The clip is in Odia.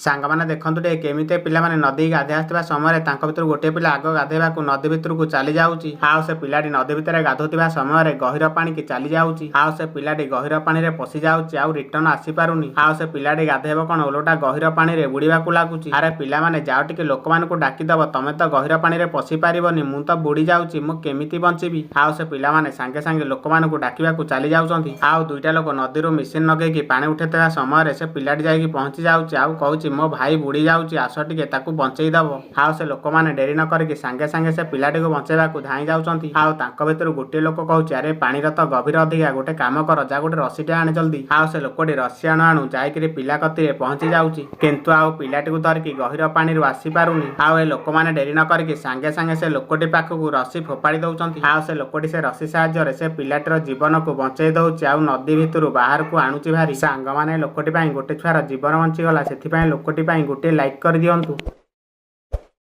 ସାଙ୍ଗମାନେ ଦେଖନ୍ତୁ ଟିକେ କେମିତି ପିଲାମାନେ ନଦୀ ଗାଧୋଇ ଆସୁଥିବା ସମୟରେ ତାଙ୍କ ଭିତରୁ ଗୋଟିଏ ପିଲା ଆଗ ଗାଧୋଇବାକୁ ନଦୀ ଭିତରକୁ ଚାଲି ଯାଉଛି। ଆଉ ସେ ପିଲାଟି ନଦୀ ଭିତରେ ଗାଧୋଉଥିବା ସମୟରେ ଗଭୀର ପାଣିକି ଚାଲି ଯାଉଛି। ଆଉ ସେ ପିଲାଟି ଗଭୀର ପାଣିରେ ପଶି ଯାଉଛି ଆଉ ରିଟର୍ନ ଆସିପାରୁନି। ଆଉ ସେ ପିଲାଟି ଗାଧୋଇବ କଣ ଓଲଟା ଗଭୀର ପାଣିରେ ବୁଡ଼ିବାକୁ ଲାଗୁଛି। ଆରେ ପିଲାମାନେ ଯାଅ ଟିକେ ଲୋକମାନଙ୍କୁ ଡାକିଦବ, ତମେ ତ ଗଭୀର ପାଣିରେ ପଶି ପାରିବନି, ମୁଁ ତ ବୁଡ଼ି ଯାଉଛି, ମୁଁ କେମିତି ବଞ୍ଚିବି। ଆଉ ସେ ପିଲାମାନେ ସାଙ୍ଗେ ସାଙ୍ଗେ ଲୋକମାନଙ୍କୁ ଡାକିବାକୁ ଚାଲି ଯାଉଛନ୍ତି। ଆଉ ଦୁଇଟା ଲୋକ ନଦୀରୁ ମେସିନ୍ ଲଗେଇକି ପାଣି ଉଠେଇଥିବା ସମୟରେ ସେ ପିଲାଟି ଯାଇକି ପହଞ୍ଚି ଯାଉଛି ଆଉ କହୁଛି ମୋ ଭାଇ ବୁଡ଼ି ଯାଉଛି, ଆସ ଟିକେ ତାକୁ ବଞ୍ଚେଇ ଦବ। ଆଉ ସେ ଲୋକମାନେ ଡେରି ନ କରିକି ସାଙ୍ଗେ ସାଙ୍ଗେ ସେ ପିଲାଟିକୁ ବଞ୍ଚେଇବାକୁ ଧାଇଁ ଯାଉଛନ୍ତି। ଆଉ ତାଙ୍କ ଭିତରୁ ଗୋଟିଏ ଲୋକ କହୁଛି ଆରେ ପାଣିର ତ ଗଭୀର ଅଧିକା, ଗୋଟେ କାମ କର, ଯା ଗୋଟେ ରସିଟେ ଆଣେ ଜଲ୍ଦି। ଆଉ ସେ ଲୋକଟି ରସି ଆଣୁ ଆଣୁ ଯାଇକିରି ପିଲା କତିରେ ପହଞ୍ଚି ଯାଉଛି, କିନ୍ତୁ ଆଉ ପିଲାଟିକୁ ଧରିକି ଗଭୀର ପାଣିରୁ ଆସିପାରୁନି। ଆଉ ଏ ଲୋକମାନେ ଡେରି ନ କରିକି ସାଙ୍ଗେ ସାଙ୍ଗେ ସେ ଲୋକଟି ପାଖକୁ ରସି ଫୋପାଡ଼ି ଦଉଛନ୍ତି। ଆଉ ସେ ଲୋକଟି ସେ ରସି ସାହାଯ୍ୟରେ ସେ ପିଲାଟିର ଜୀବନକୁ ବଞ୍ଚେଇ ଦଉଛି ଆଉ ନଦୀ ଭିତରୁ ବାହାରକୁ ଆଣୁଛି ଭାରି। ସାଙ୍ଗମାନେ ଲୋକଟି ପାଇଁ ଗୋଟେ ଛୁଆର ଜୀବନ ବଞ୍ଚିଗଲା, ସେଥିପାଇଁ ଲୋକଟି ପାଇଁ ଗୋଟିଏ ଲାଇକ୍ କରିଦିଅନ୍ତୁ।